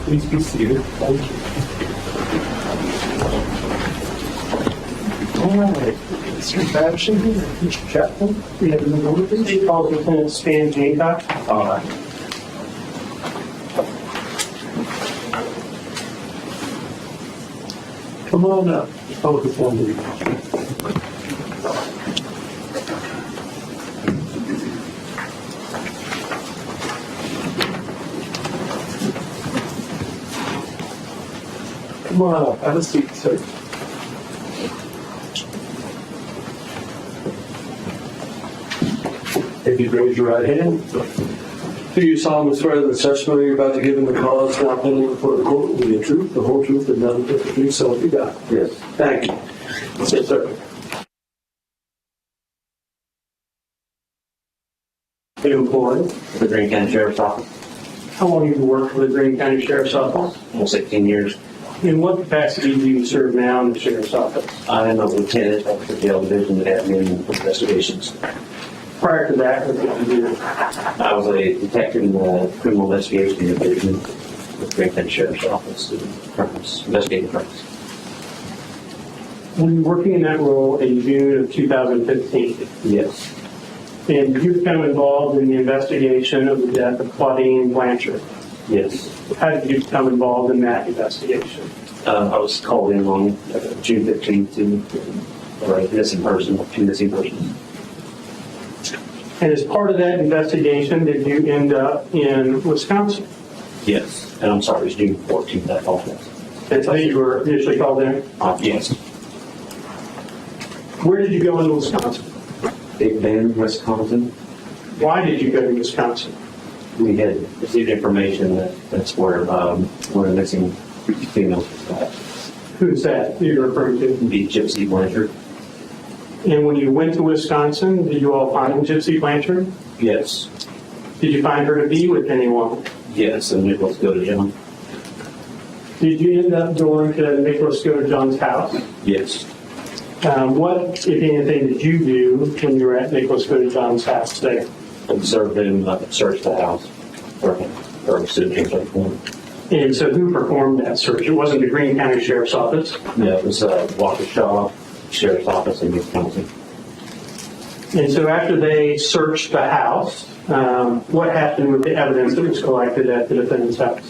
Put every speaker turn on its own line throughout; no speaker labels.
Please be seated. Thank you. All right. Mr. Babson, Mr. Chapman, we have an order, please.
They call Lieutenant Stan Hancock.
All right. Come on up. Hold the phone, please. Come on up. Have a seat, sir. If you raise your right hand. Do you solemnly swear that the testimony you're about to give in the cause now pending before the court will be the truth, the whole truth, and nothing but the truth, so help you God? Yes. Thank you. Yes, sir. Are you employed?
The Greene County Sheriff's Office,
How long have you worked for the Greene County Sheriff's Office?
almost 18 years.
In what capacity do you serve now in the Sheriff's Office?
I am a lieutenant of the jail division that admin investigations.
Prior to that, what did you do?
I was a detective in the criminal investigation division with Greene County Sheriff's Office, investigating crimes.
Were you working in that role in June of 2015?
Yes,
And did you become involved in the investigation of the death of Claudine Blanchard?
yes.
How did you become involved in that investigation?
I was called in on June 15th to two missing persons.
And as part of that investigation, did you end up in Wisconsin?
Yes, and I'm sorry, it's June 14th, I apologize.
That's how you were initially called in?
Yes,
Where did you go in Wisconsin?
Big Bend, Wisconsin.
Why did you go to Wisconsin?
We had received information that that's where one of the missing females was at.
Who's that you're referring to?
The Gypsy Blanchard.
And when you went to Wisconsin, did you all find Gypsy Blanchard?
Yes.
Did you find her to be with anyone?
Yes, and Nicholas Godejohn.
Did you end up going to Nicholas Godejohn's house?
Yes.
What, if anything, did you do when you were at Nicholas Godejohn's house there?
Observed him search the house for him, or suitcase like one.
And so who performed that search? It wasn't the Greene County Sheriff's Office?
Yeah, it was Waukesha Sheriff's Office in Wisconsin.
And so after they searched the house, what happened with the evidence that was collected at the defendant's house?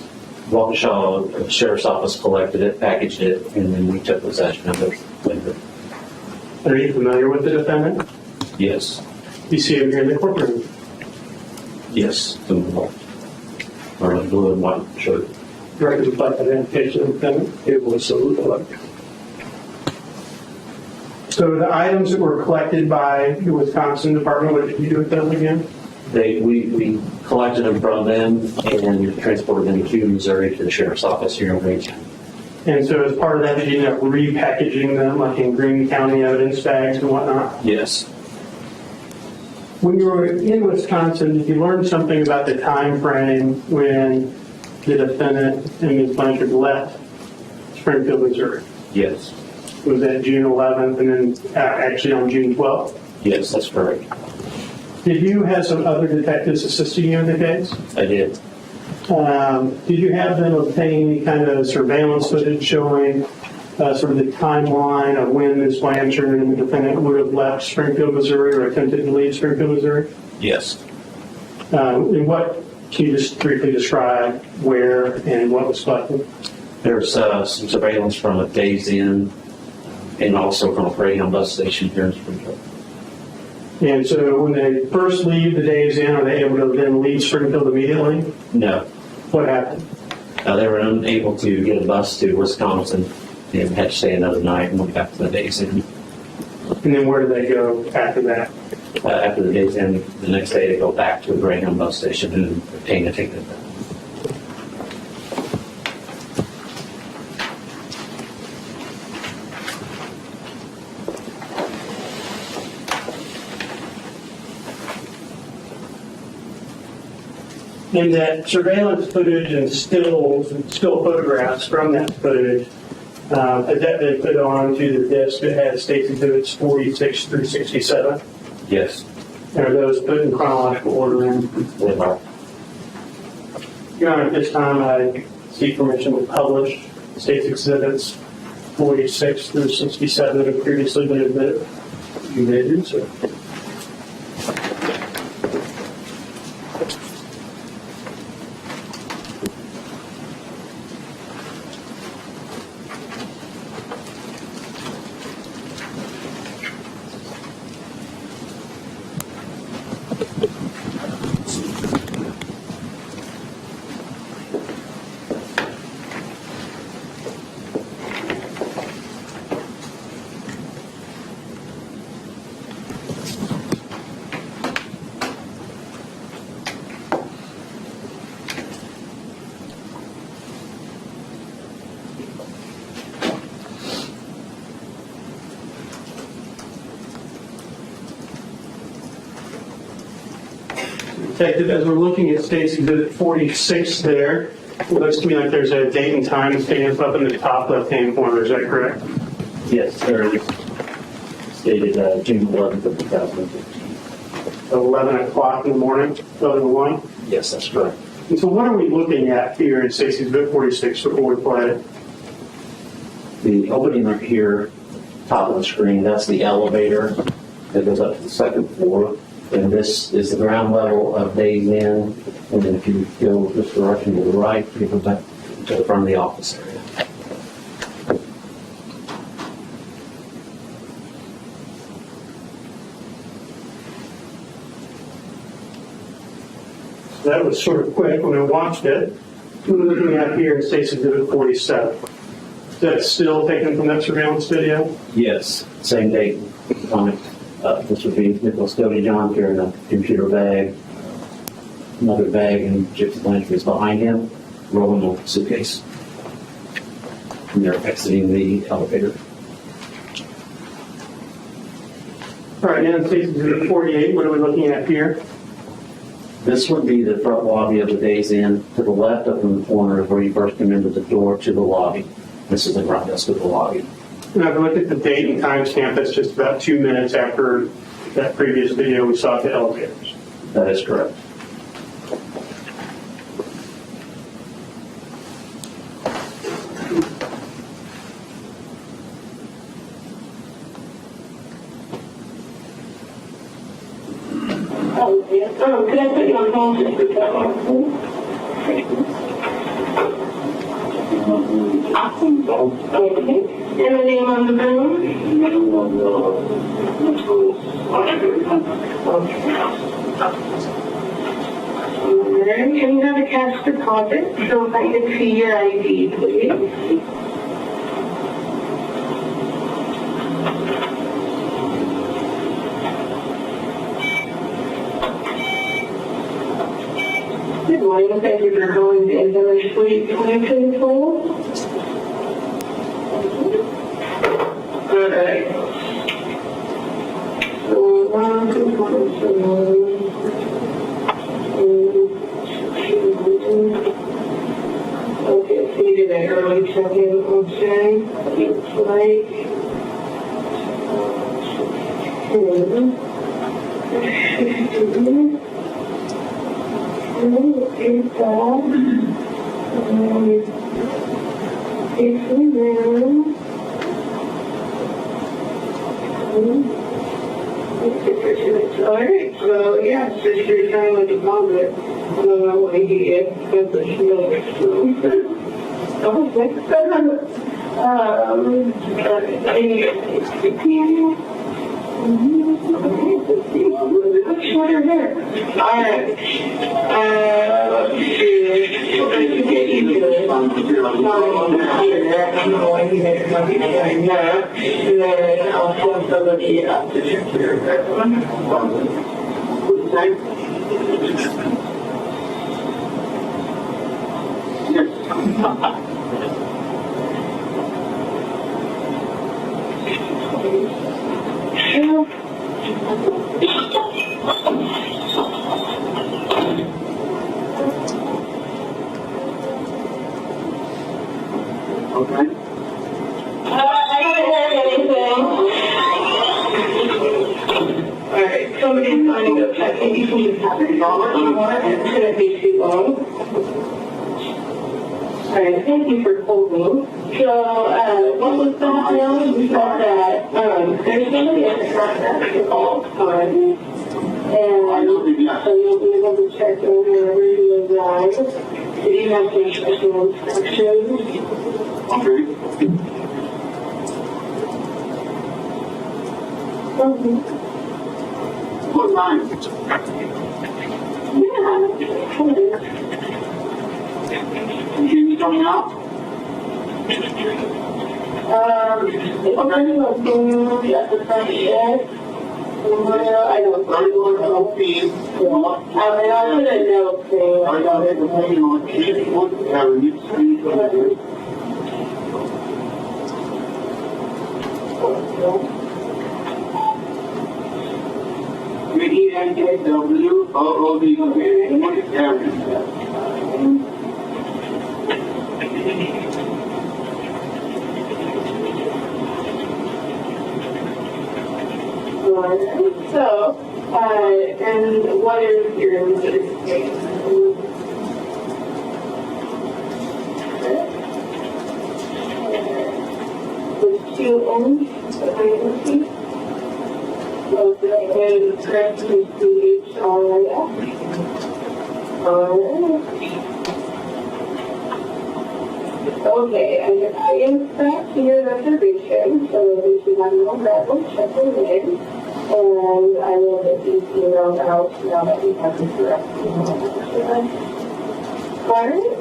Waukesha Sheriff's Office collected it, packaged it, and then we took possession of it later.
Are you familiar with the defendant?
Yes.
You see him here in the courtroom.
Yes. Or a blue and white shirt.
Record reflect identification of the defendant.
It was so like.
So the items that were collected by the Wisconsin Department, what did you do with them again?
We collected them from them and transported them to Missouri to the Sheriff's Office here in Greene County.
And so as part of that, did you end up repackaging them like in Greene County evidence bags and whatnot?
Yes.
When you were in Wisconsin, did you learn something about the time frame when the defendant and Ms. Blanchard left Springfield, Missouri?
Yes.
Was that June 11th and then actually on June 12th?
Yes, that's correct.
Did you have some other detectives assisting you in the case?
I did.
Did you have them obtain any kind of surveillance footage showing sort of the timeline of when Ms. Blanchard and the defendant would have left Springfield, Missouri or attempted to leave Springfield, Missouri?
Yes.
And what, can you just briefly describe where and what was collected?
There's some surveillance from a Days Inn and also from a Greyhound bus station here in Springfield.
And so when they first leave the Days Inn, are they able to then leave Springfield immediately?
No.
What happened?
They were unable to get a bus to Wisconsin and had to stay another night and went back to the Days Inn.
And then where do they go after that?
After the Days Inn, the next day they go back to a Greyhound bus station and obtain a ticket.
And that surveillance footage and still photographs from that footage, has that been put on to the disc that has State's Exhibits 46 through 67?
Yes.
And are those put in chronological order?
They are.
Your Honor, at this time I seek permission to publish State's Exhibits 46 through 67 that have previously been admitted.
You may do so.
Detective, as we're looking at State's Exhibit 46 there, it looks to me like there's a date and time stated up in the top left-hand corner. Is that correct?
Yes, sir. Stated June 11th of 2015.
11 o'clock in the morning, 11:01.
Yes, that's correct.
And so what are we looking at here in State's Exhibit 46 before we play it?
The opening right here, top of the screen, that's the elevator that goes up to the second floor. And this is the ground level of Days Inn. And then if you go this direction to the right, you go back to the front of the office area.
So that was sort of quick when I watched it. What we're looking at here in State's Exhibit 47. Is that still taken from that surveillance video?
Yes, same date on it. This would be Nicholas Godejohn carrying a computer bag, another bag, and Gypsy Blanchard is behind him, rolling a suitcase. And they're exiting the elevator.
All right, and in State's Exhibit 48, what are we looking at here?
This would be the front lobby of the Days Inn. To the left up in the corner is where you first come into the door to the lobby. This is the front desk of the lobby.
Now, if we look at the date and timestamp, that's just about 2 minutes after that previous video we saw at the elevators.
That is correct.
Can I put you on hold just for a second, please? Okay. And the name on the bill? All right, and you have a cash deposit, so if I could see your ID, please. Good morning, thank you for calling the Village Suite 2024. Alright. Okay, so you did an early check-in, okay? Looks like. Alright, so yeah, since you're trying to deposit, I don't know what he is, but the shield is true. Shorter hair. Alright. Let's see. Let's get you to it. I'm going to get something like that. Then I'll put somebody up to your Okay. I haven't heard anything. Alright, somebody's signing up. I think you can just have it on more. It's going to be too long. All right, thank you for holding. So, what was that now? We said that, there's going to be a process all the time. And so you'll be able to check over whenever you arrive. Did you have some special instructions?
Okay. What time?
Yeah.
You hear me coming out?
If I'm going to be at the front yet, I don't know.
I'm going to help you.
I mean, I'll put a note saying,
I got it. On Facebook,
So, and what is your certificate? With 2 N's, and correctly CHRIS. Okay, and if I inspect your reservation, so we should have no problem checking in, and I will get these emails out now that we have the correct email. Alright?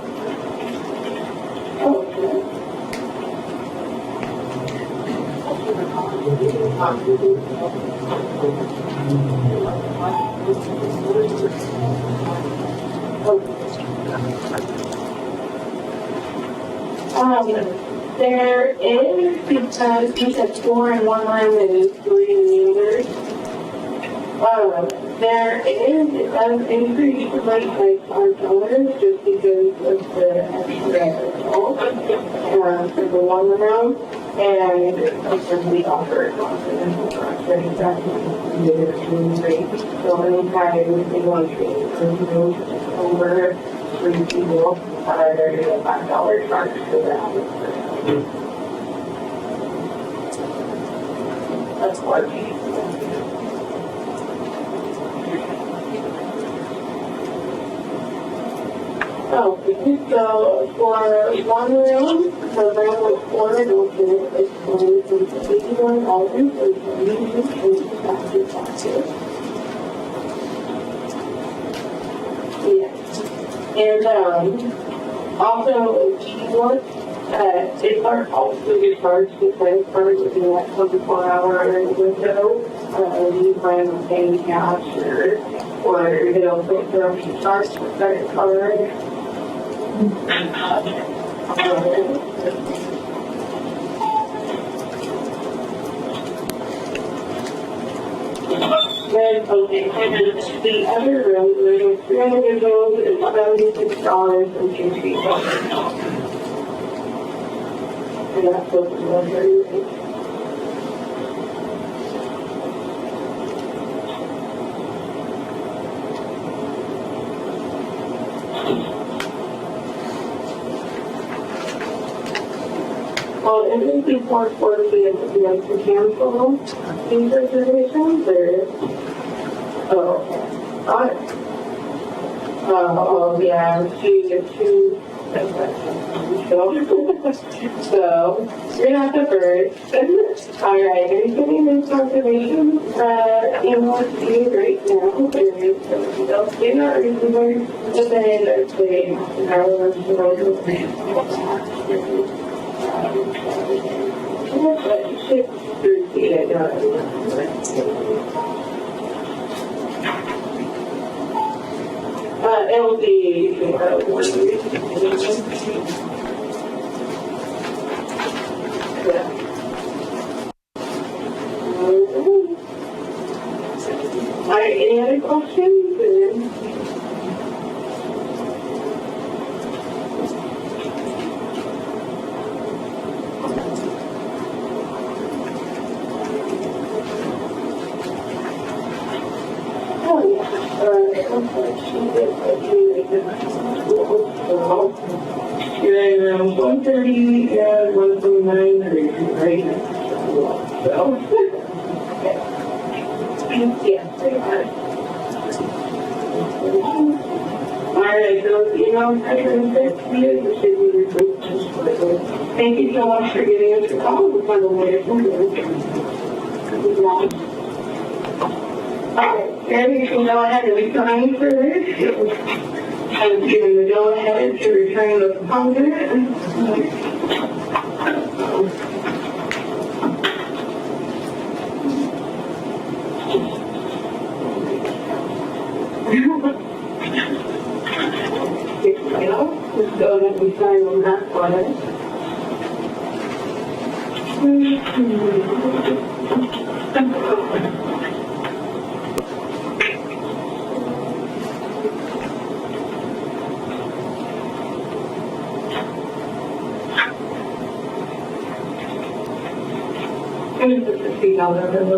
Okay. There is, because you said 4 in one room and 3 in the other. There is, it does increase the rate by $5 just because of the extra result for the 1 room. And because we offer a confidential structure, exactly the rate. So anytime they want to move over 3 people, there's a $5 charge for that. That's large. Oh, so for 1 room, the room was ordered with $81, so you can use it taxes. Yes. And also, if you want, it's our also your charge to credit card within that 24-hour window. You plan on paying cash or it'll put your charge to credit card. Then, okay, the other room, there's 3 individuals, it's $76 and 2 people. And that's supposed to be very rate. Well, it is before 40 if you like to cancel these reservations, or, oh, okay, got it. Oh, yeah, two, so, you're not the first. All right, there's getting this confirmation, email to you right now. There's somebody else doing that recently, but then there's the hour it'll be All right, any other questions? And then 1:30 and 1:29, right? So, yeah, pretty much. Alright, so email address that you should be removed. Thank you so much for giving us a call. We'll find a way to do it. Alright, Gary, you can go ahead and sign for this. I'm giving the go ahead to return the deposit. Just go ahead and sign on that one.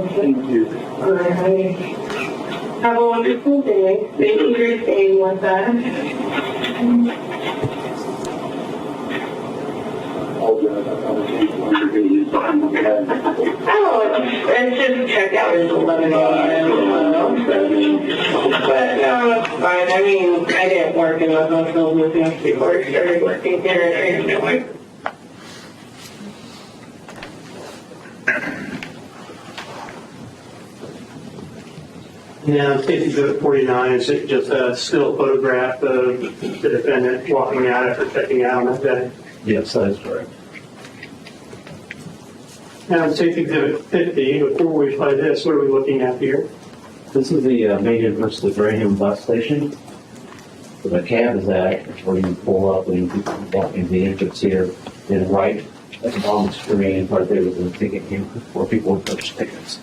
Thank you. All right. Have a wonderful day. Thank you for staying with us. Oh, it's just checkout is 11 a.m. But no, it's fine. I mean, I didn't work in the hospital business before I started working here at Illinois.
Now, safety exhibit 49 is just a still photograph of the defendant walking out after checking out on that day.
Yes, that is correct.
Now, safety exhibit 50, before we play this, what are we looking at here?
This is the main entrance to the Graham bus station. Where the cab is at, it's where you pull up and you walk into the entrance here. Then right at the bottom of the screen, right there is a ticket here where people will purchase tickets.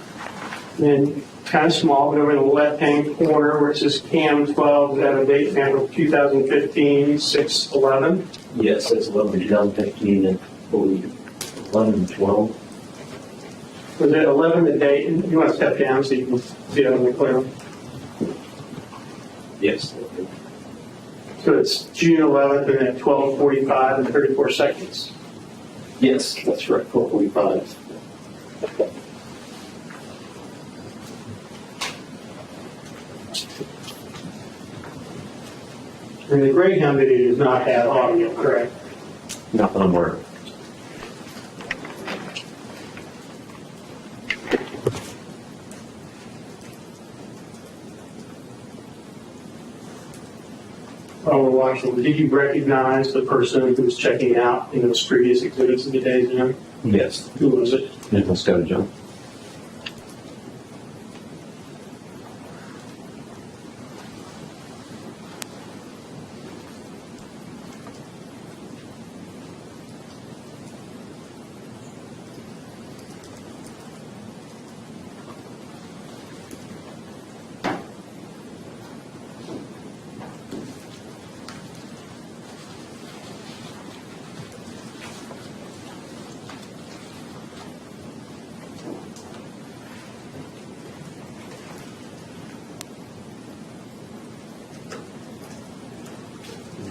And kind of small, but over in the left-hand corner where it says CAM 12, is that a date stamp of 2015, 6/11?
Yes, it's 11 2015 and 11 and 12.
Was it 11 the date? You want to step down so you can see it on the clear.
Yes.
So it's June 11th and at 12:45 and 34 seconds.
Yes, that's right, 12:45.
And the Greyhound video does not have audio, correct?
Not that I'm aware of.
While we're watching, did you recognize the person who was checking out in those previous exhibits of the day's in?
Yes,
Who was it?
Nicholas Godejohn.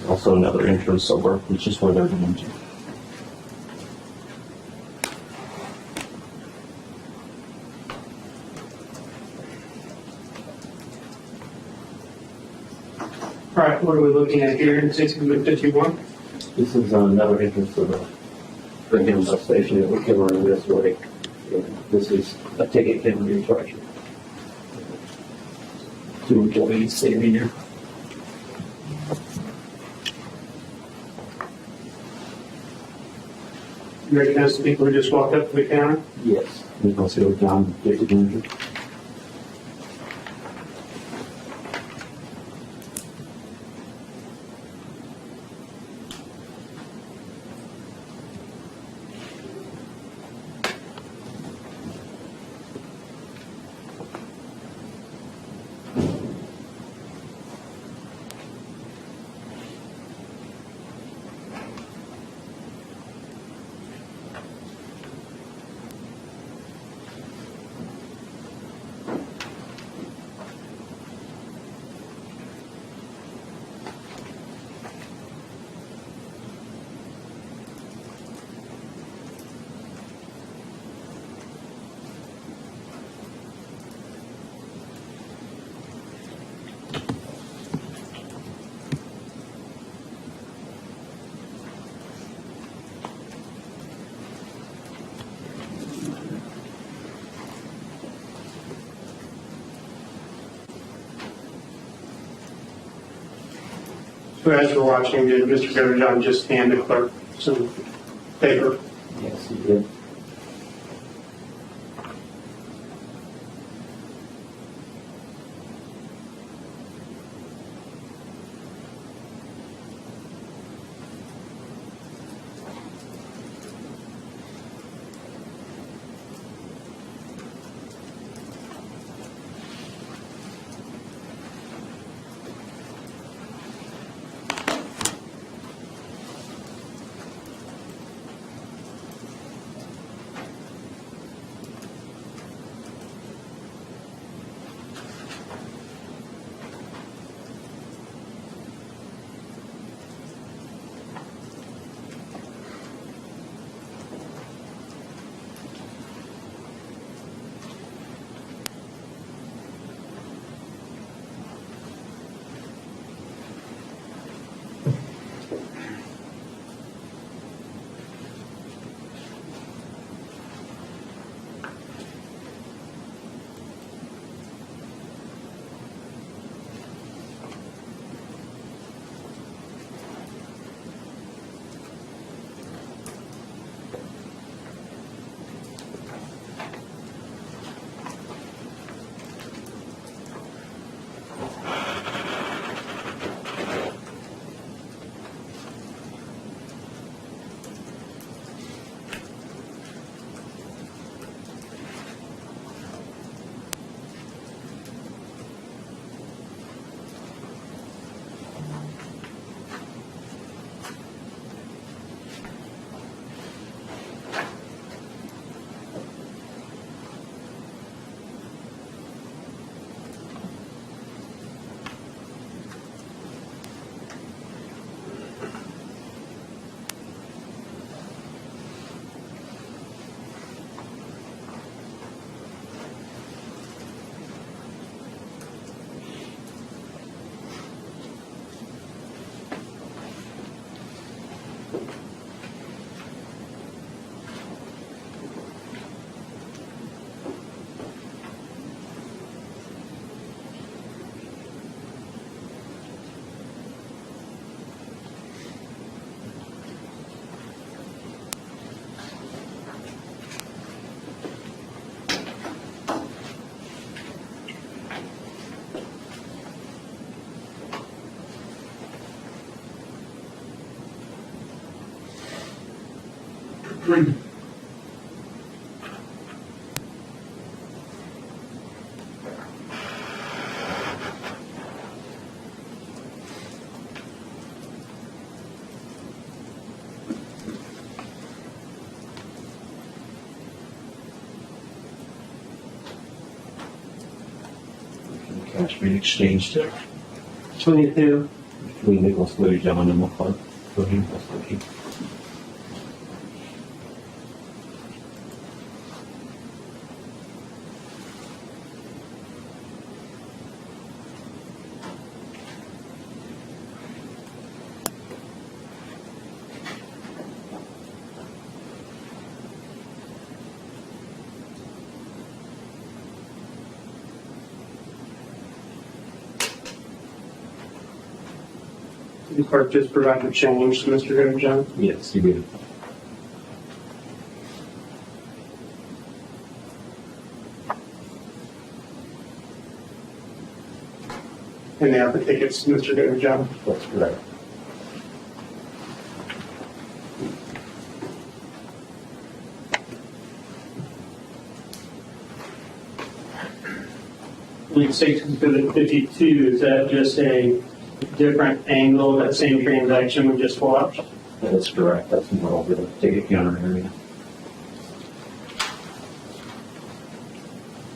Also another entrance over, which is where they're going to.
All right, what are we looking at here in 651?
This is another entrance to the Graham bus station that we can run this way. This is a ticket can be charged. 2 employees standing here.
You recognize the people who just walked up to the counter?
Yes. Nicholas Godejohn, Dee Dee Blanchard.
So as we're watching, did Mr. Godejohn just hand the clerk some paper?
Yes, you did. Cash being exchanged
22.
between Nicholas Godejohn and McClung.
The clerk just provided change to Mr. Godejohn.
Yes, you did.
And now the tickets to Mr. Godejohn.
That's correct.
When you say Exhibit 52, is that just a different angle, that same transaction we just watched?
That's correct. That's more over the ticket counter area.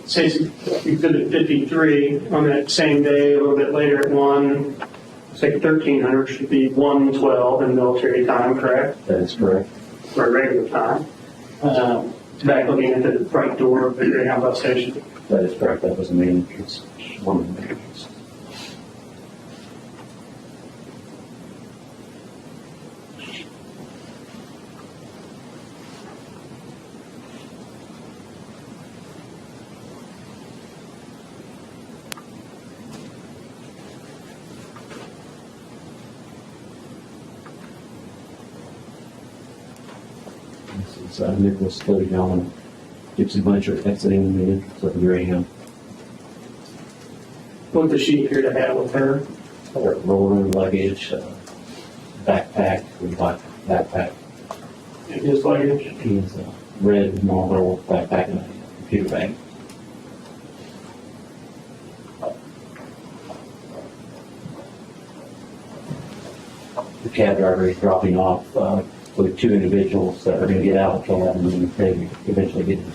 Says Exhibit 53 on that same day, a little bit later at 1, say 1300 should be 1:12 in military time, correct?
That is correct.
Or regular time. Back looking at the front door of the Greyhound bus station.
That is correct. That was the main entrance. One of the main entrances. Nicholas Godejohn, Gypsy Blanchard exiting the entrance of the Greyhound.
What does she appear to have with her?
Rolling luggage, backpack, black backpack.
And his luggage?
He's a red Marlboro backpack and a computer bag. The cab driver is dropping off with two individuals that are going to get out until 11 and they eventually get to.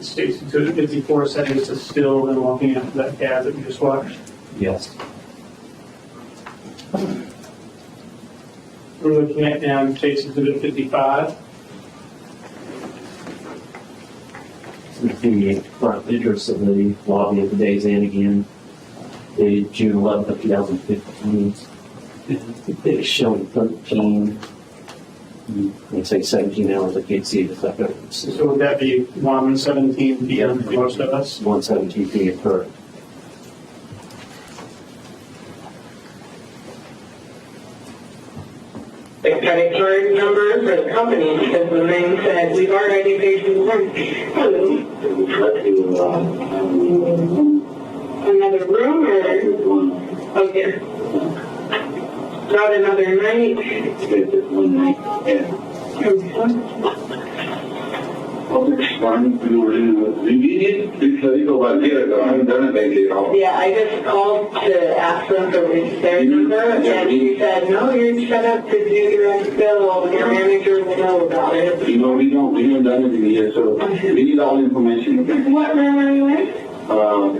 Stacy took 54 seconds to still and walking after that cab that we just watched.
Yes.
We're looking at now Stacy took 55.
The front entrance of the lobby of the Days Inn again, dated June 11th of 2015. It's showing 13, let's say 17 hours. I can't see it. It's up there.
So would that be 1:17 p.m. for most of us?
117 p.m. per.
The credit card number for the company, because the name said we've already paid for the room. Another room or? Okay. Not another night?
One night. You need it? Because over here, I haven't done it lately at all.
Yeah, I just called to ask them for their number, and he said, no, you're set up to do your own bill, and your manager will know about it.
You know, we haven't done it in a year, so we need all the information.
What room are you in?
I was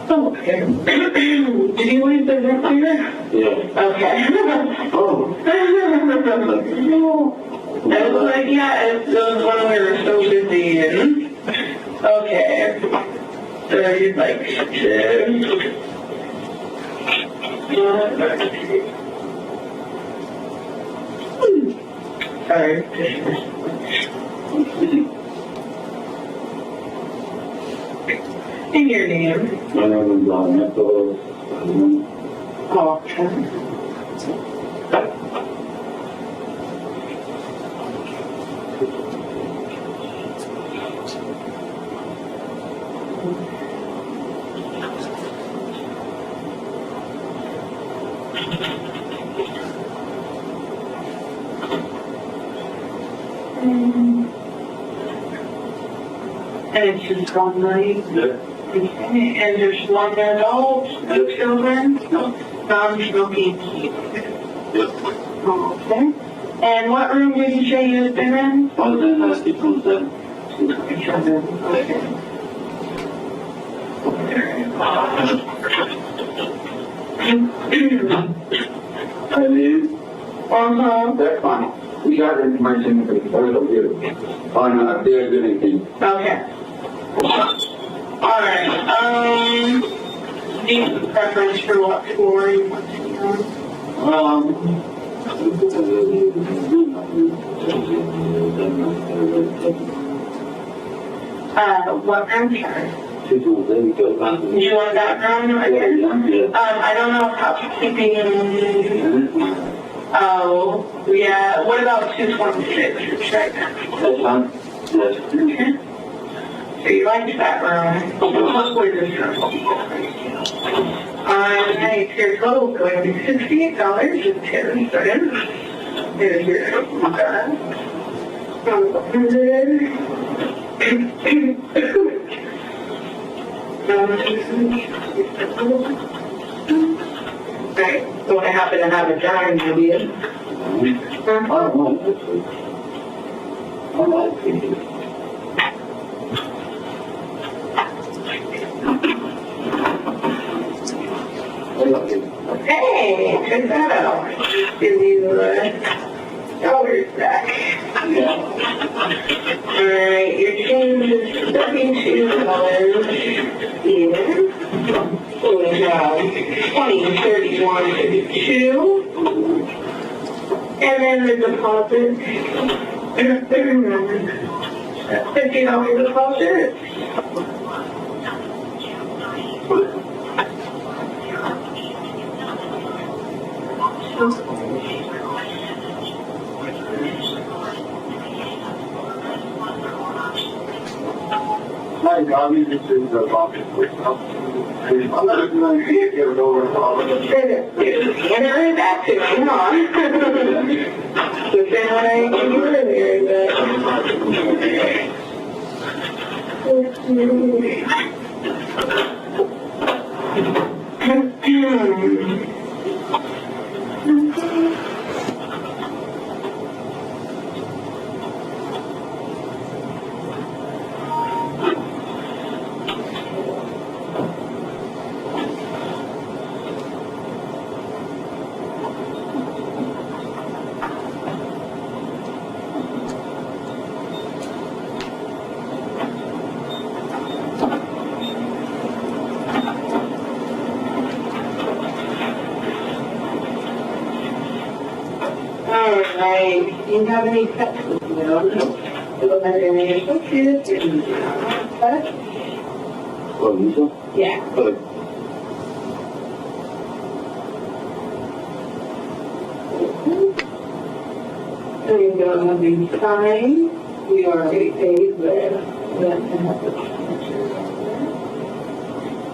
Oh, okay. Did you leave the room here?
yeah.
Okay.
Oh.
I was like, yeah, it was when we were so busy and, okay. So you'd like to, sorry. And your name?
My name is Nicholas.
Oh, okay. And it's just one night?
Yeah.
Okay, and there's one adult, no children? No. Non-smoking key? Okay. And what room did you say you had been in?
I was in 617.
Okay.
I leave.
Uh-huh.
That's fine. We got information on their ability.
Okay. Alright, do you have a preference for what floor you want to be on? What room here? Do you want that room right here? I don't know if housekeeping. Oh, yeah. What about 226 right now?
That's fine.
Okay. So you liked that room? Hopefully this room will be different. Alright, your total is going to be $68 with Terry started. There's your Right, so I happen to have a giant idea. Hey, check that out. Give you dollars back. Alright, your change is $32 here. So we have 20, 31, 32. And then the deposit, $50 deposit.
My God, this is the office. I'm not going to see it here over.
And I read that to me, huh? The same one I gave you earlier, Alright, do you have any pets? No. Do I have any associates? Pets?
Oh, Lisa?
Yeah.
Good.
So you're going to be fine. You already paid there.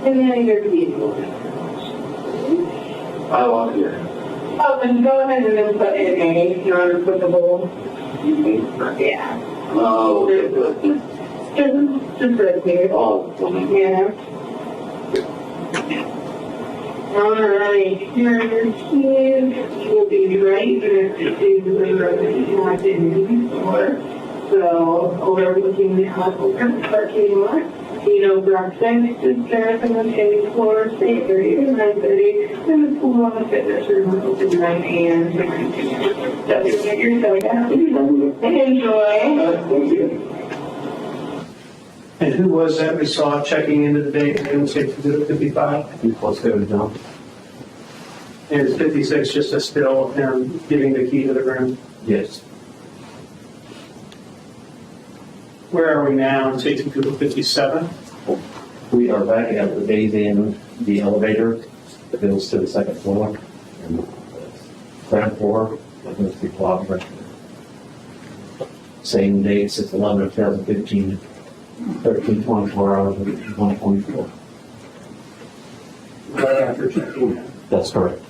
And then your vehicle.
I love you.
Oh, and go ahead and then put in a non-applicable. Yeah.
Oh, okay, good.
Just right here.
Oh,
Yeah. Alright, your keys will be right there to the not in before. So, overlooking the parking lot. You know, Brockton, just terrace on the same floor, stay 30 to 9:30, and the pool on the fitness room open 9 a.m. to 9 p.m. So, you get your soda. Enjoy.
And who was that we saw checking into the date and safety to 55?
Nicholas Godejohn.
And is 56 just a still of him giving the key to the room?
Yes.
Where are we now? Safety to 57?
We are back at the Days Inn, the elevator that goes to the second floor. And the ground floor, that goes to the closet. Same date, 6/11/2015, 13/24 hours, 1:24.
Right after checking in.
That's correct.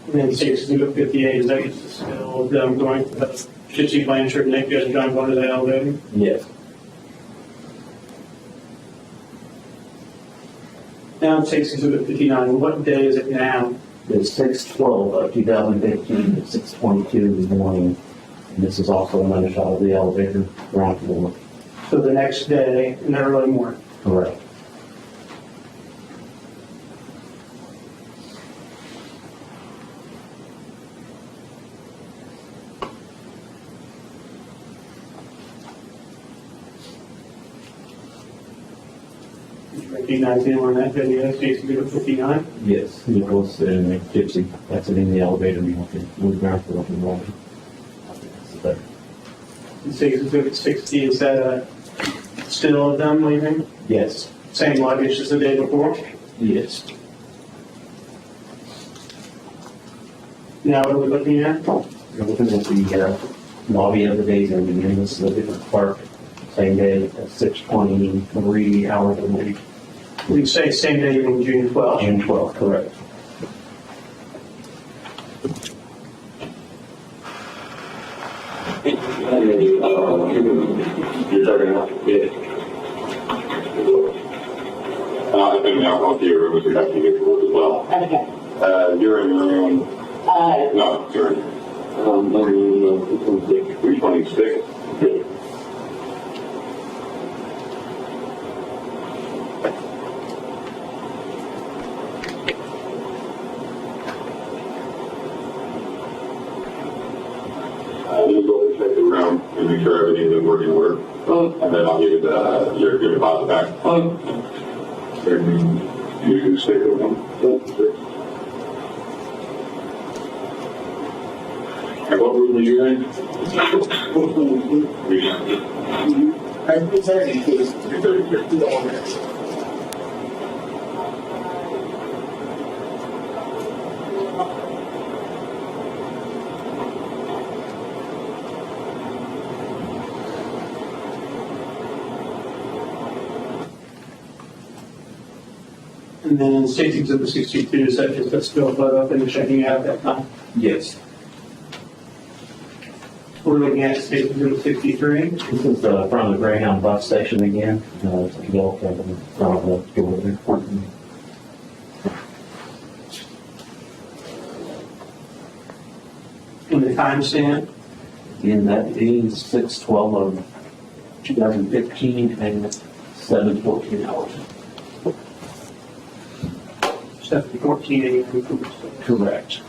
And then 60 to 58, is that still them going to the Dee Blanchard, Nick Godejohn going to the elevator?
Yes.
Now it's 62 to 59. What day is it now?
It's 6/12/2015 at 6:22 in the morning. And this is also another shot of the elevator, ground floor.
So the next day in the early morning.
Correct.
Did you recognize him on that video, Stacy Good 59?
Yes, Nicholas and Gypsy. That's it in the elevator. We can move around for open enrollment.
Stacy Good 60, is that a still of them leaving?
Yes,
Same luggage as the day before?
yes.
Now what are we looking at?
We're looking at the lobby of the days and the this is a different park. Same day at 6:23 hours a week.
We say same day in June 12th.
June 12th, correct.
You're talking about, yeah. I think now I'll see your room if we have to get to work as well.
Okay.
You're in room, no, you're in, 326. Good. We'll go check the room and make sure everything's in working order. And then I'll give you your deposit back. And you can stay with them. And what room are you in?
And then Stacy Exhibit 62, is that just a still photo and checking out at that time?
Yes.
We're looking at Stacy Exhibit 63.
This is from the Greyhound bus station again. It's a yellow cabin from the door there.
And the timestamp,
And that is 6/12 of 2015 and 7:14 hours.
7:14 a.m.
Correct.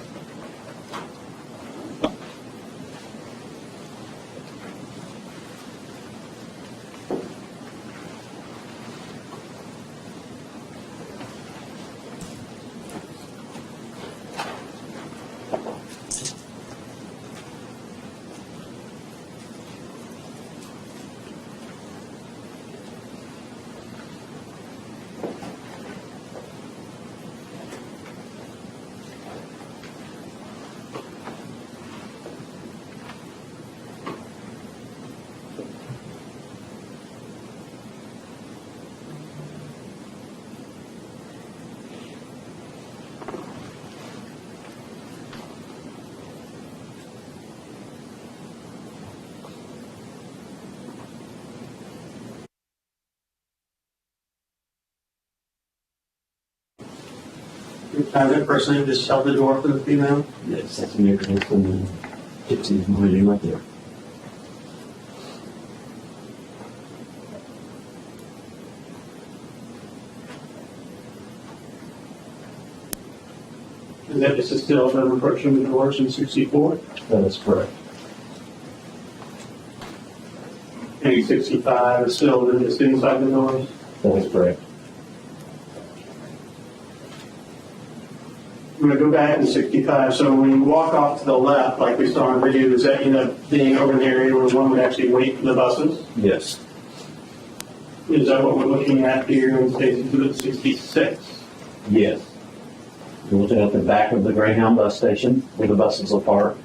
That person just held the door for the female.
Yes, that's Nicholas and Gypsy's moving right there.
Is that just a still of them approaching the doors in 64?
That is correct.
Maybe 65 is still just inside the doors.
That is correct.
I'm going to go back to 65. So when you walk off to the left, like we saw on video, does that end up being over in the area where one would actually wait for the buses?
Yes.
Is that what we're looking at here in Stacy Exhibit 66?
Yes. You're looking at the back of the Greyhound bus station where the buses will park.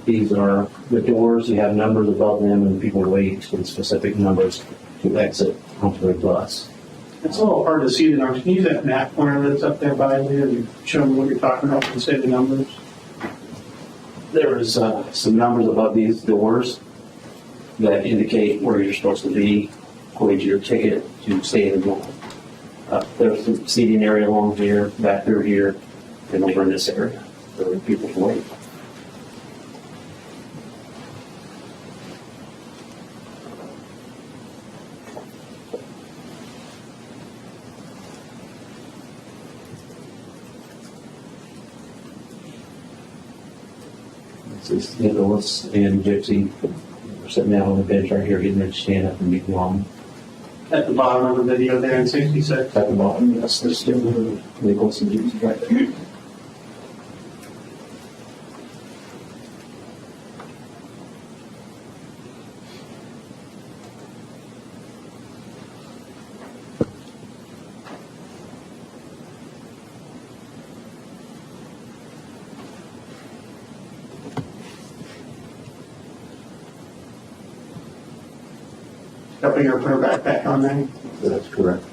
These are the doors. You have numbers above them and people wait for specific numbers to exit onto the bus.
It's a little hard to see the numbers. Can you use that map pointer that's up there by you and show me what you're talking about and say the numbers?
There is some numbers above these doors that indicate where you're supposed to be, according to your ticket, to stay in the door. There's some seating area along here, back through here, and over in this area for people to wait. This is Nicholas and Gypsy. We're sitting down on the bench right here, getting ready to stand up and be gone.
at the bottom of the video there in 66.
At the bottom, yes, there's still Nicholas and gypsy right there.
Helping her put her backpack on there.
That's correct.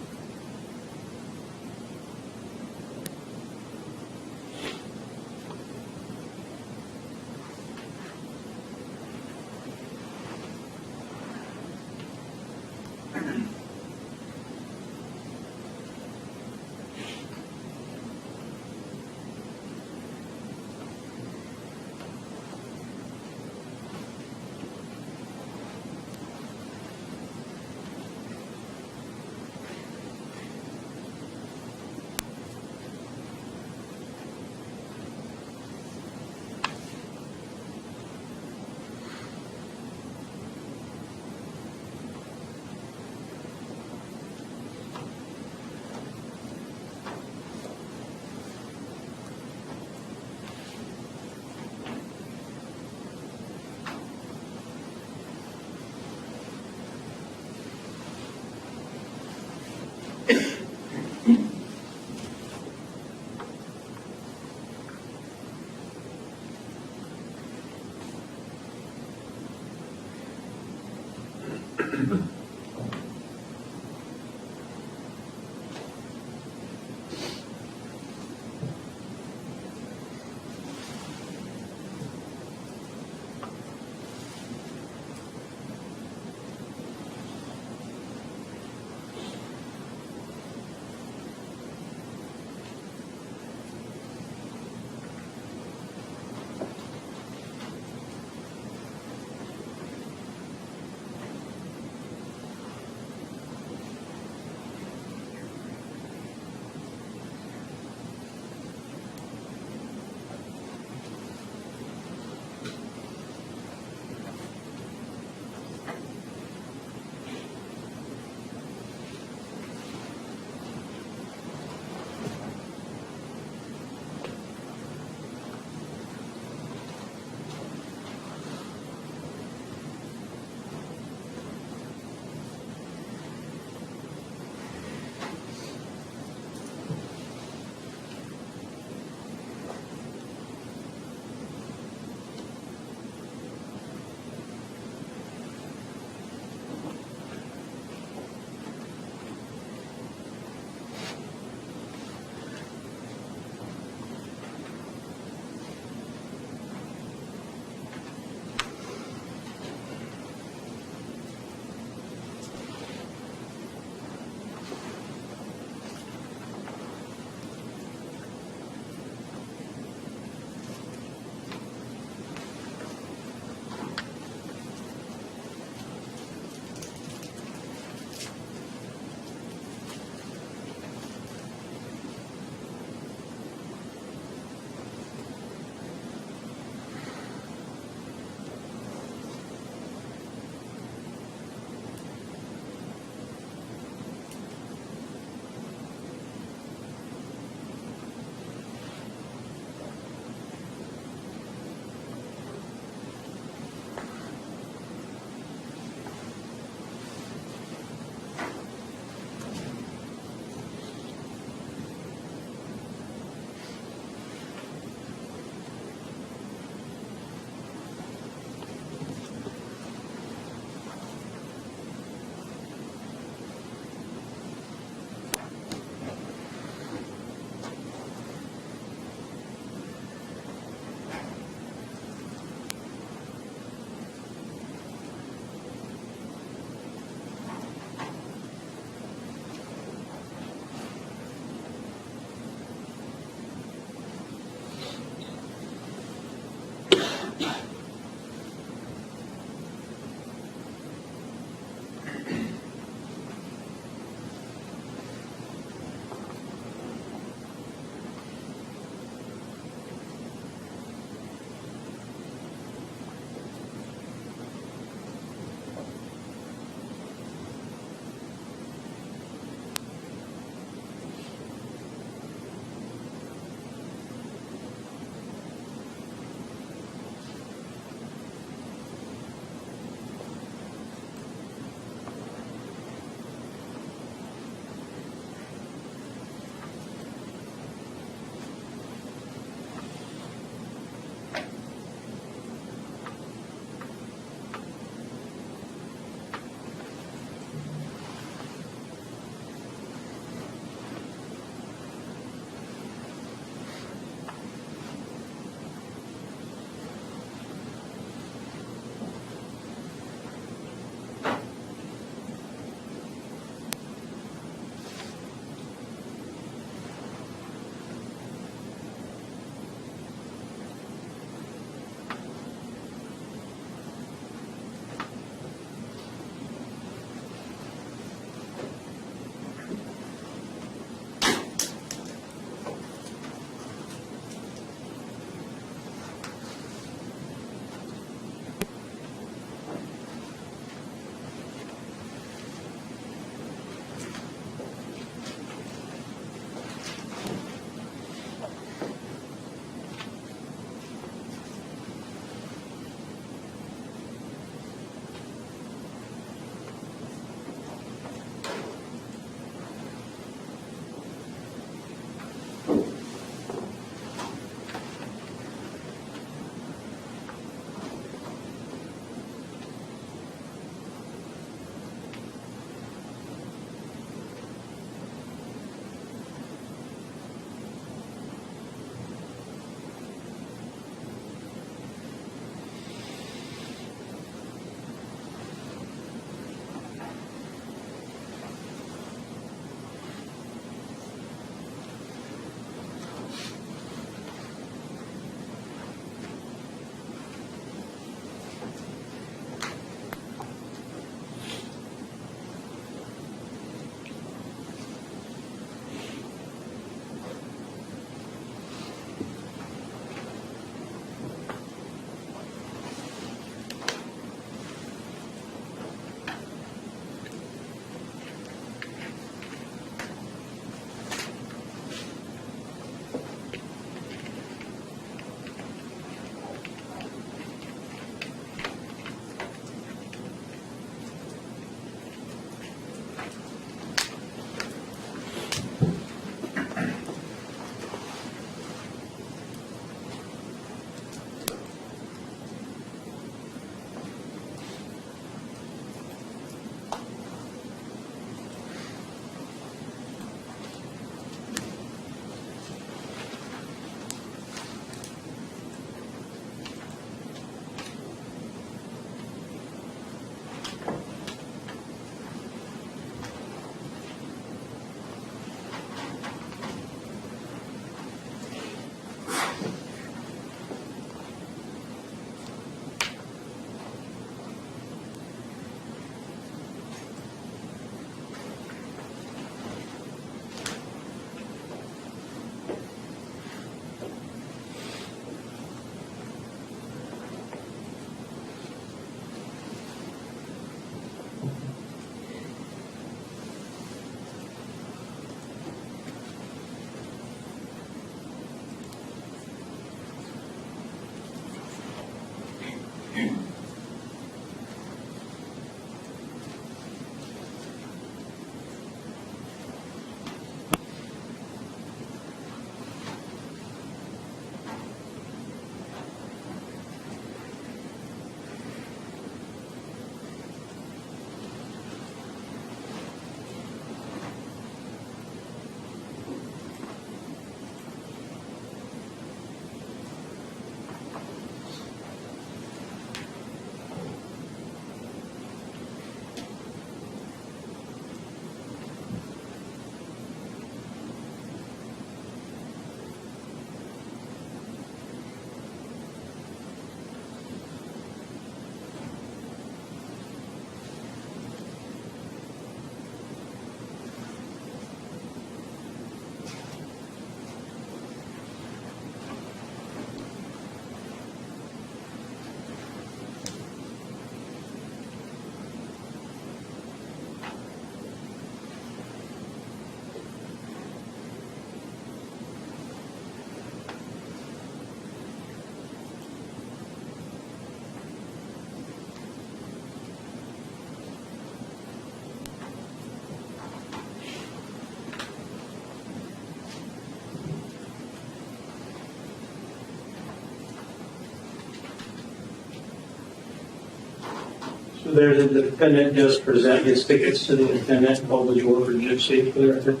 There's a defendant just present his tickets to the defendant, hold the door for gypsy for the record.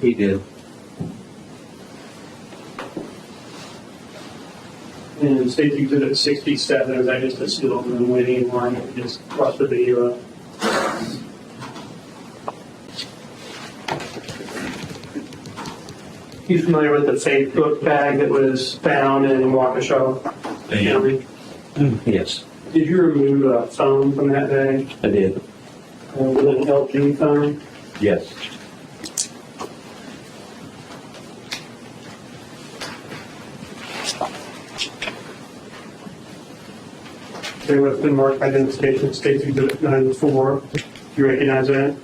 He did.
And safety exhibit 67, is that just a still room waiting in line, just cross the video up? You familiar with the Facebook bag that was found in Waukesha County?
Yes,
Did you remove a phone from that bag?
I did.
Was it an LG phone?
Yes.
They would have been marked identification states exhibit 94. You recognize that?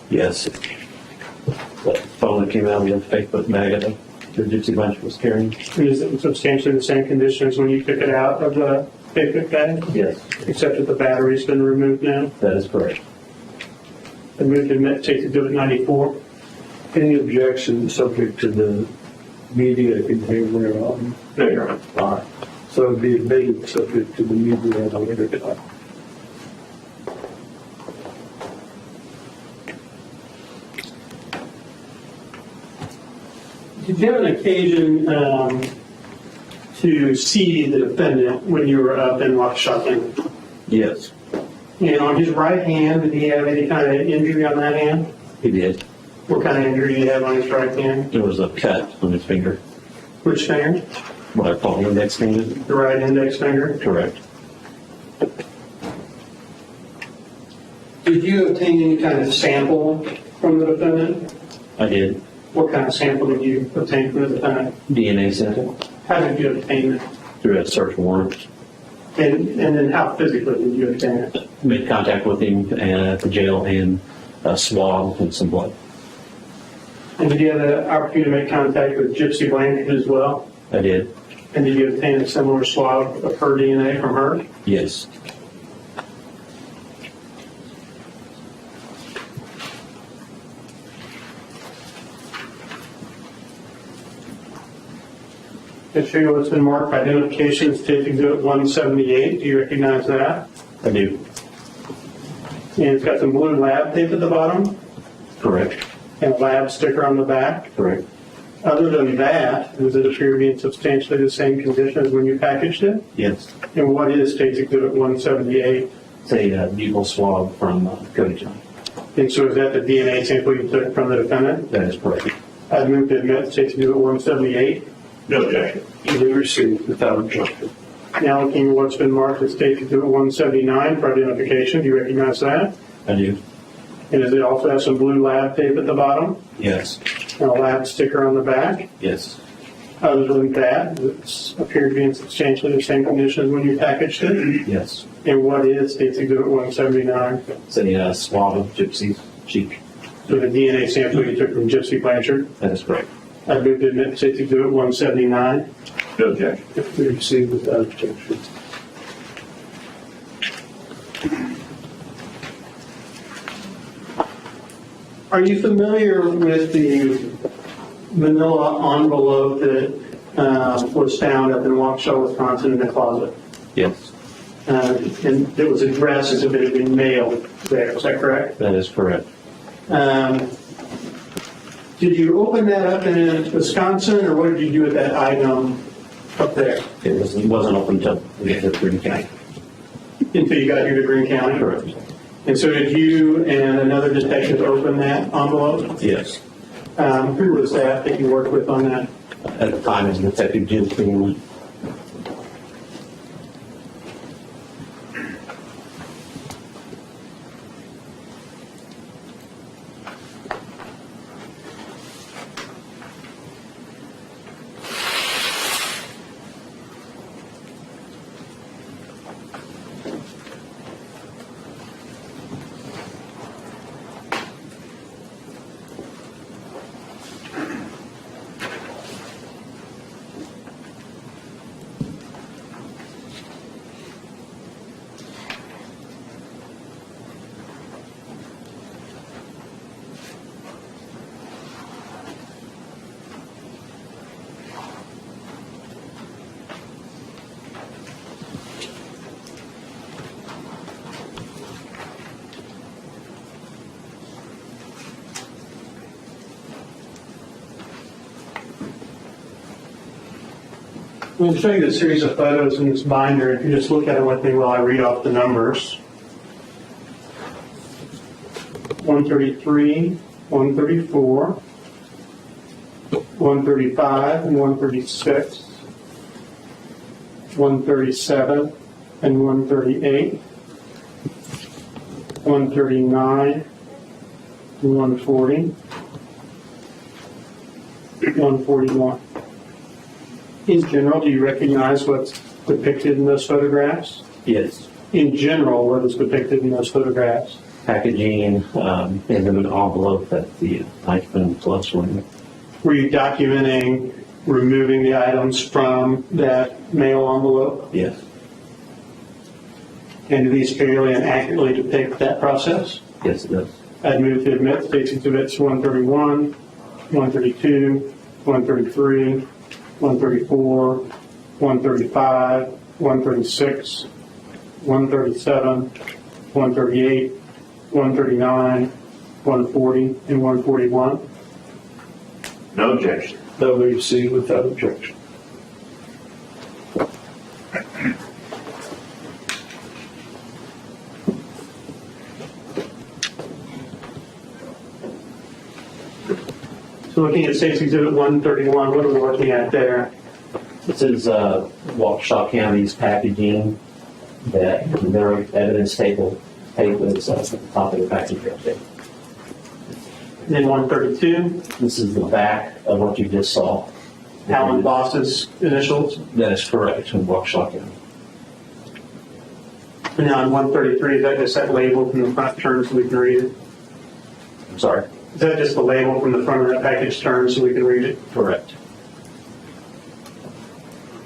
Yes. That phone that came out of the Facebook bag that the gypsy bunch was carrying?
And is it in substantially the same condition as when you took it out of the Facebook bag?
Yes,
Except that the battery's been removed now?
that is correct.
I move to admit states exhibit 94.
Any objection subject to the media contained thereon?
No, Your Honor.
All right. So it'd be admitted subject to the media and I'll pick it up.
Did you have an occasion to see the defendant when you were up in Waukesha County?
Yes,
And on his right hand, did he have any kind of injury on that hand?
he did.
What kind of injury do you have on his right hand?
There was a cut on his finger,
Which finger?
what I call index finger.
The right index finger.
Correct.
Did you obtain any kind of sample from the defendant?
I did.
What kind of sample did you obtain from the defendant?
DNA sample
How did you obtain it?
through a search warrant.
And then how physically did you obtain it?
Made contact with him at the jail and a swab and some blood.
And did you have the opportunity to make contact with Gypsy Blanchard as well?
I did.
And did you obtain a similar swab of her DNA from her?
Yes.
It show you what's been marked by identification state exhibit 178. Do you recognize that?
I do.
And it's got some blue lab tape at the bottom
Correct.
and a lab sticker on the back.
Correct.
Other than that, does it appear to be in substantially the same condition as when you packaged it?
Yes.
And what is state exhibit 178?
It's a butyl swab from Godejohn.
And so is that the DNA sample you took from the defendant?
That is correct.
I'd move to admit state exhibit 178.
No objection.
Be received without objection.
Now looking at what's been marked as state exhibit 179 for identification. Do you recognize that?
I do.
And does it also have some blue lab tape at the bottom
Yes.
and a lab sticker on the back?
Yes.
Other than that, it appeared to be in substantially the same condition as when you packaged it.
Yes.
And what is state exhibit 179?
It's a swab of gypsy's cheek.
So the DNA sample you took from Gypsy Blanchard.
That is correct.
I'd move to admit state exhibit 179.
No objection.
Be received without objection.
Are you familiar with the manila envelope that was found up in Waukesha, Wisconsin in the closet?
Yes.
And it was addressed as if it had been mailed there, is that correct?
That is correct.
Did you open that up in Wisconsin, or what did you do with that item up there
It wasn't open until we get to Green County.
until you got here to Greene County?
Correct.
And so did you and another detective open that envelope?
Yes.
Who was that you worked with on that?
At the time, it was Detective Jim Freeman.
I'm going to show you the series of photos in this binder. If you just look at it with me while I read off the numbers. 133, 134, 135, and 136, 137, and 138, 139, and 140, 141. In general, do you recognize what's depicted in those photographs?
Yes.
In general, what is depicted in those photographs?
Packaging, and then an envelope that the knife and gloves were in.
Were you documenting removing the items from that mail envelope?
Yes.
And do these fairly and accurately depict that process?
Yes, it does.
I'd move to admit State's Exhibits 131, 132, 133, 134, 135, 136, 137, 138, 139, 140, and 141.
No objection.
That we see without objection.
So looking at State's Exhibit 131, what are we looking at there?
This is Waukesha County's packaging that their evidence table is at the top of the package right there.
And then 132,
This is the back of what you just saw.
Alan Voss's initials.
That is correct, in Waukesha County.
And now on 133, is that just that label from the front turn so we can read it?
I'm sorry.
Is that just the label from the front of that package turn so we can read it?
Correct.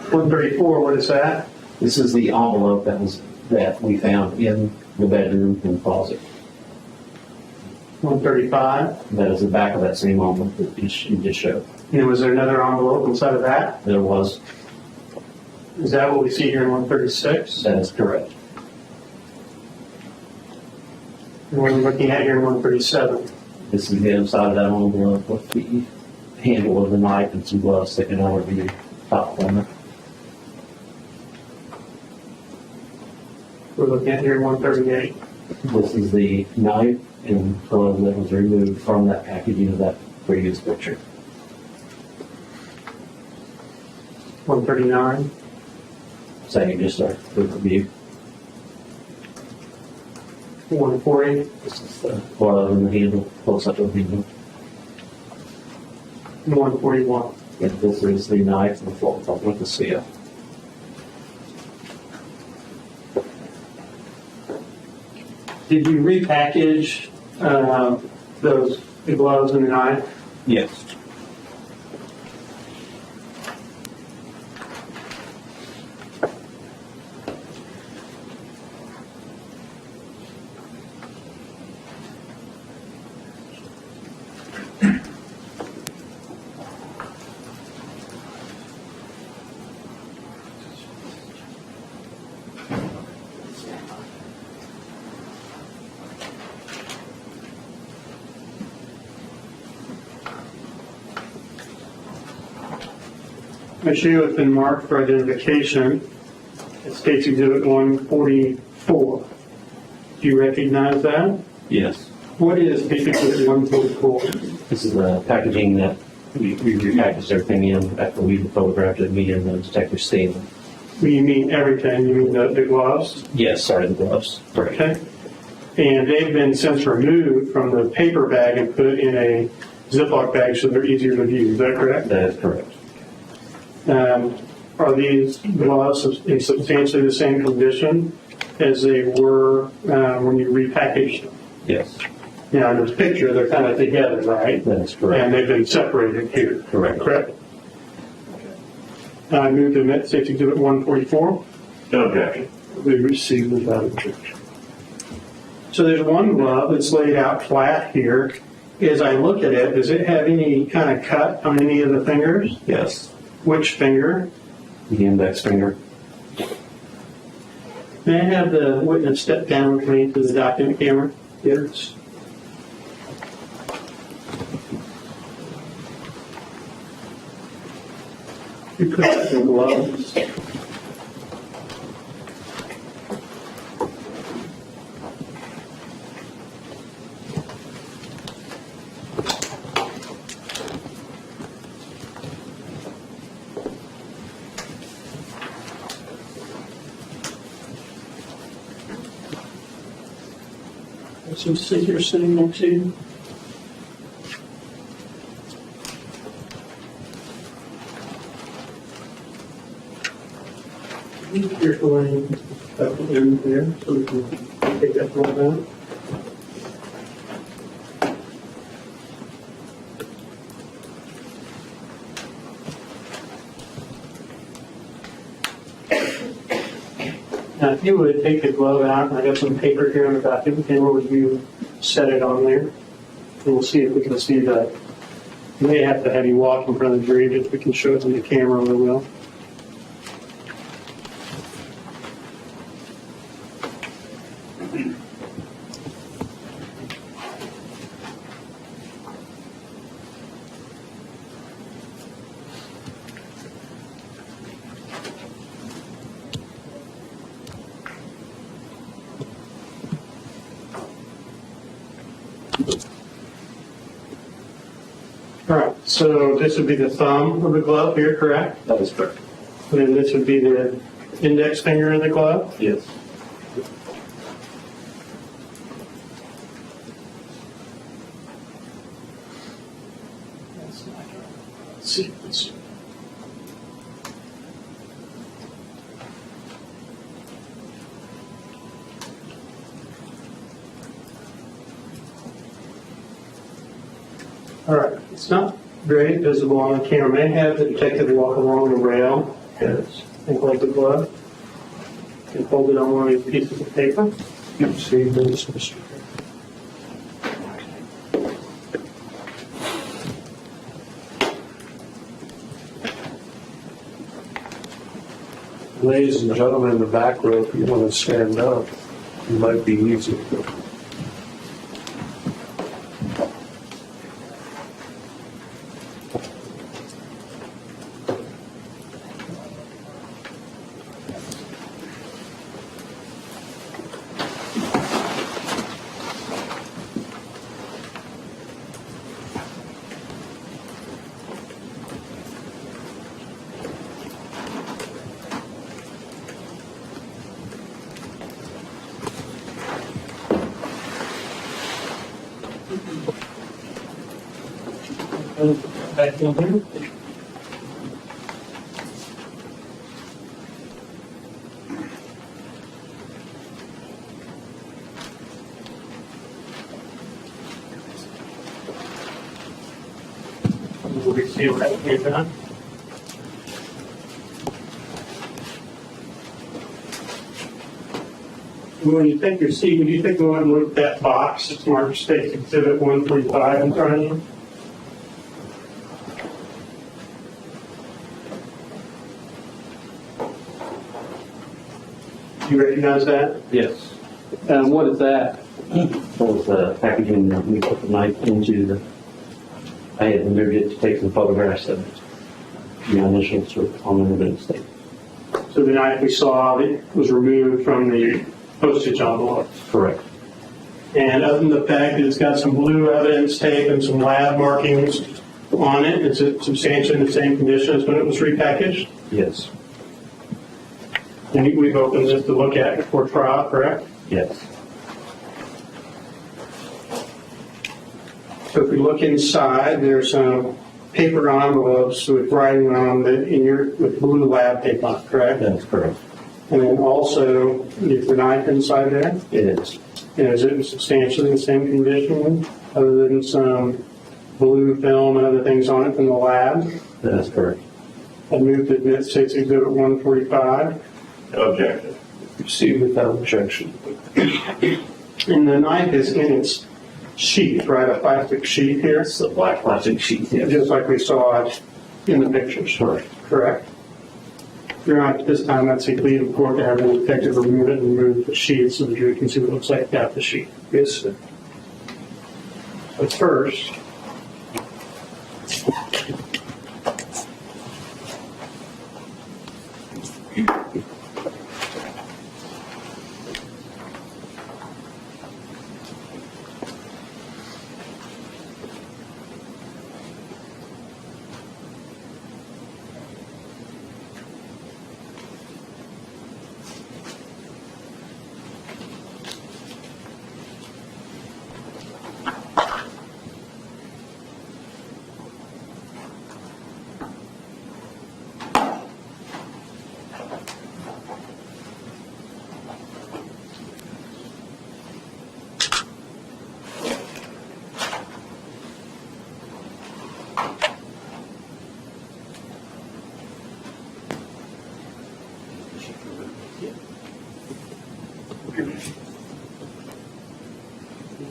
134, what is that?
This is the envelope that we found in the bedroom and closet.
135.
That is the back of that same envelope that you just showed.
And was there another envelope inside of that?
There was.
Is that what we see here in 136?
That is correct.
And what are we looking at here in 137?
This is the other side of that envelope with the handle of the knife and some gloves sticking out of the top corner.
We're looking at here in 138.
This is the knife and glove that was removed from that packaging of that previous picture.
139.
Same, just a quick review.
140.
This is the glove and the handle, close up of the handle.
And 141.
And this is the knife and the with the scale.
Did you repackage the gloves and the knife?
Yes.
I show it's been marked for identification. It states Exhibit 144. Do you recognize that?
Yes.
What is Exhibit 144?
This is the packaging that we repackaged everything in after we photographed it, me and the detective Staley.
When you mean everything, you mean the gloves?
Yes, sorry, the gloves. Correct.
Okay. And they've been since removed from the paper bag and put in a Ziploc bag so they're easier to view. Is that correct?
That is correct.
Are these gloves in substantially the same condition as they were when you repackaged them?
Yes.
Now, in this picture, they're kind of together, right?
That is correct.
And they've been separated here.
Correct.
Correct? I move to admit Safety Exhibit 144.
No objection.
We receive without objection.
So there's one glove that's laid out flat here. As I look at it, does it have any kind of cut on any of the fingers?
Yes.
Which finger?
The index finger.
May I have the witness step down with me to the document camera? Yes. You put that in gloves. Some scissors sitting next to you. Carefully tuck it in there so we can take that one down. Now, if you would take the glove out, and I got some paper here on the back of the camera, would you set it on there? And we'll see if we can see that. We may have to have you walk in front of the jury, if we can show it on the camera, we will. All right, so this would be the thumb of the glove here, correct?
That is correct.
And then this would be the index finger in the glove?
Yes.
Let's see. All right, it's not very visible on the camera. May I have the detective walk along the rail
Yes.
and hold the glove and hold it on one of these pieces of paper.
You see this, Mr. Ladies and gentlemen in the back row, if you want to stand up, it might be easy.
Back in here. We'll be seeing right here, John. When you take your seat, would you take a look and look at that box? It's marked State Exhibit 135 in front of you. You recognize that?
Yes.
What is that?
That was the packaging that we put the knife into. I had moved it to take some photographs of it. The initials were on the evidence tape.
So the knife we saw that was removed from the postage envelope.
Correct.
And other than the fact that it's got some blue evidence tape and some lab markings on it, it's substantially in the same condition as when it was repackaged.
Yes.
And we've opened this to look at before trial, correct?
Yes.
So if we look inside, there's some paper envelopes with writing on the with blue lab tape on it, correct?
That's correct.
And then also, is the knife inside there?
It is.
And is it substantially in the same condition, other than some blue film and other things on it from the lab?
That's correct.
I moved to admit State's Exhibit 145.
Objection.
Proceed without objection.
And the knife is in its sheath, right? A plastic sheath here,
It's a black plastic sheet. Yes.
just like we saw it in the pictures.
Correct.
Correct. Your Honor, at this time, I'd say plead the court to have the detective remove it and remove the sheet so the jury can see what it looks like without the sheet.
Yes, sir.
But first,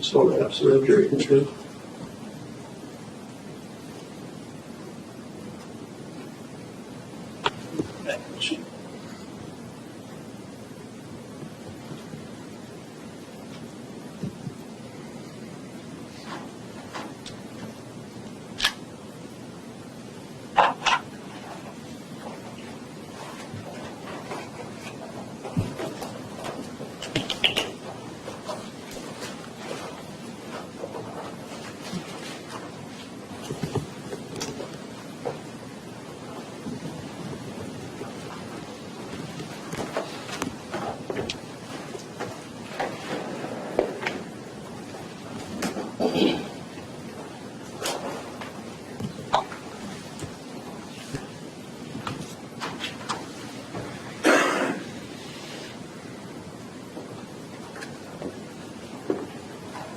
So that's the jury control.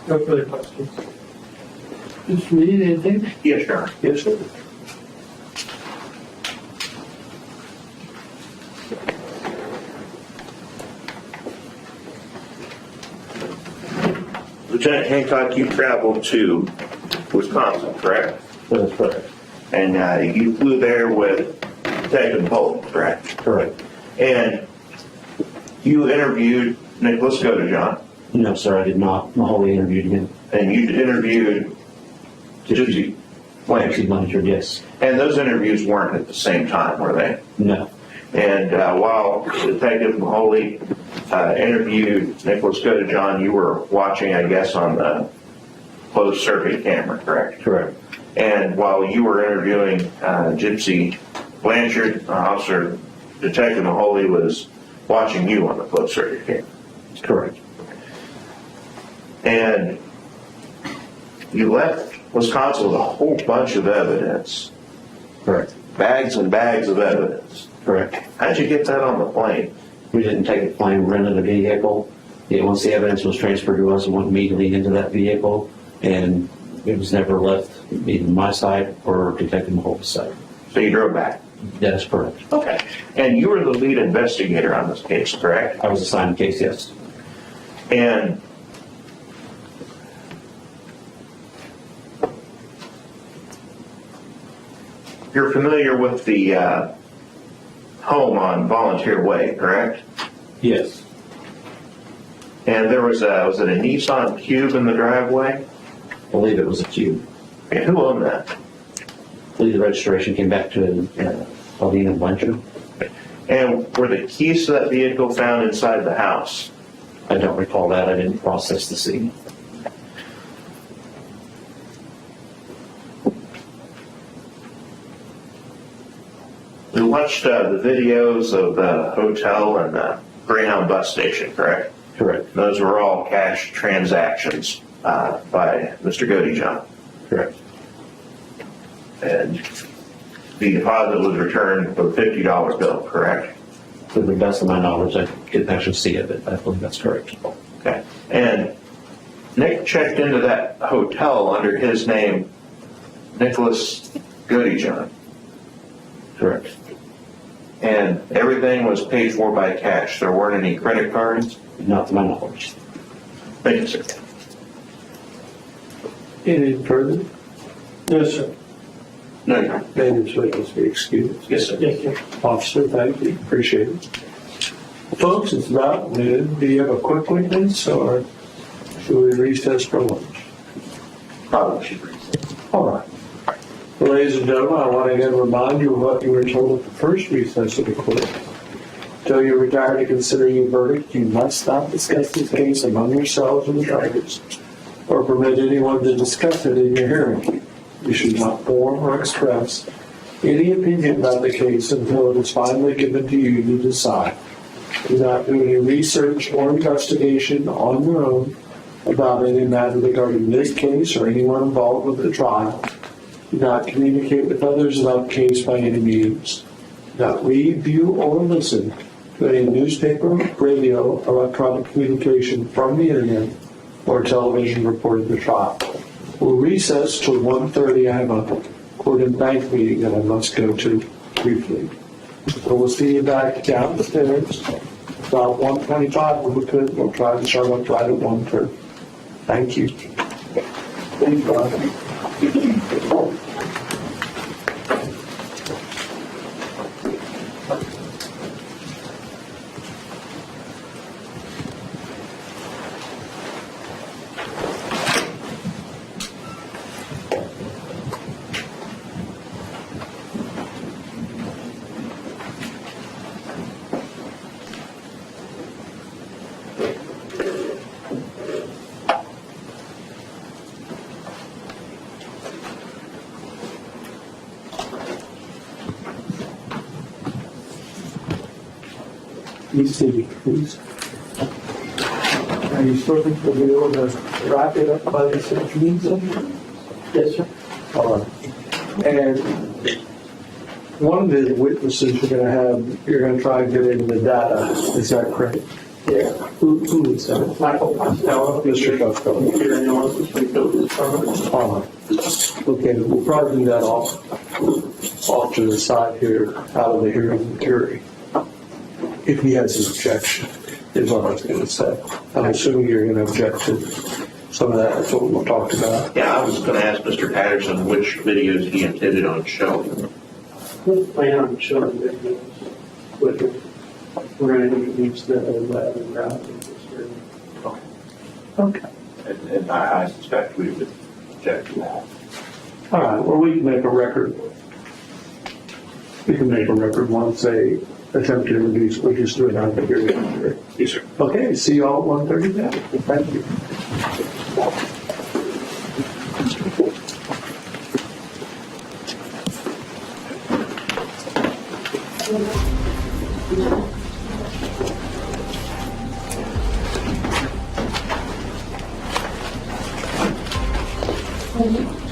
No further questions.
Just read anything?
Yes, sir.
Yes, sir.
Lieutenant Hancock, you traveled to Wisconsin, correct?
That's correct.
And you flew there with Detective Holt, correct?
Correct.
And you interviewed Nicholas Godejohn,
No, sir, I did not. Mahoney interviewed him.
and you interviewed Gypsy
Dee
Blanchard.
Blanchard, yes.
And those interviews weren't at the same time, were they?
No.
And while Detective Mahoney interviewed Nicholas Godejohn, you were watching, I guess, on the closed circuit camera, correct?
Correct.
And while you were interviewing Gypsy Blanchard, Officer Detective Mahoney was watching you on the closed circuit camera.
Correct.
And you left Wisconsin with a whole bunch of evidence,
Correct.
bags and bags of evidence.
Correct.
How'd you get that on the plane?
We didn't take the plane, rented a vehicle. Yeah, once the evidence was transferred to us, it went immediately into that vehicle, and it was never left either my side or Detective Mahoney's side.
So you drove back.
That is correct.
Okay. And you were the lead investigator on this case, correct?
I was assigned the case, yes.
And you're familiar with the home on Volunteer Way, correct?
Yes.
And there was was it a Nissan Cube in the driveway?
I believe it was a cube.
And who owned that?
I believe the registration came back to Dee Blanchard.
And were the keys to that vehicle found inside the house?
I don't recall that. I didn't process the scene.
We watched the videos of the hotel and the Greyhound bus station, correct?
Correct.
Those were all cash transactions by Mr. Godejohn.
Correct.
And the deposit was returned with a $50 bill, correct?
To the best of my knowledge, I didn't actually see it, but I believe that's correct.
Okay. And Nick checked into that hotel under his name, Nicholas Godejohn.
Correct.
And everything was paid for by cash. There weren't any credit cards.
Not to my knowledge.
Thank you, sir.
Anything further?
Yes, sir.
No, no.
Dan's witness be excused.
Yes, sir.
Yes, sir.
Officer, thank you. Appreciate it. Folks, it's about noon. Do you have a quick witness or should we recess for lunch?
Probably should reset.
All right. Well, ladies and gentlemen, I want to again remind you of what you were told at the first recess of the court. Until you retire to consider your verdict, you must not discuss this case among yourselves and the judges, or permit anyone to discuss it in your hearing. You should not form or express any opinion about the case until it is finally given to you to decide. Do not do any research or investigation on your own about any matter regarding this case or anyone involved with the trial. Do not communicate with others about the case by any means. Do not read, view, or listen to any newspaper, radio, electronic communication from the internet, or television reporting the trial. We'll recess till 1:30. I have a court and bank meeting that I must go to briefly. So we'll see you back downstairs about 1:25 when we could. We'll try to start up right at 1:30. Thank you. Thank you, Bob. Please see, please. Are you sure that we'll be able to wrap it up by this afternoon? Yes, sir. All right. And one of the witnesses you're gonna have, you're gonna try and get into the data, is that correct? Yeah. Who is that? Michael Costello. Mr. Costello. Here in North Springfield. Okay, we'll probably do that off to the side here, out of the hearing of the jury. If he has an objection, is what I was gonna say. I'm assuming you're gonna object to some of that, that's what we talked about.
Yeah, I was going to ask Mr. Patterson which videos he intended on showing.
Plan on showing videos. We're going to introduce the lab and route.
Okay.
And I suspect we would object to that.
All right, well, we can make a record. We can make a record once they attempt to introduce, we just do it out of here.
Yes, sir.
Okay, see you all at 1:30 now. Thank you.
Mhm.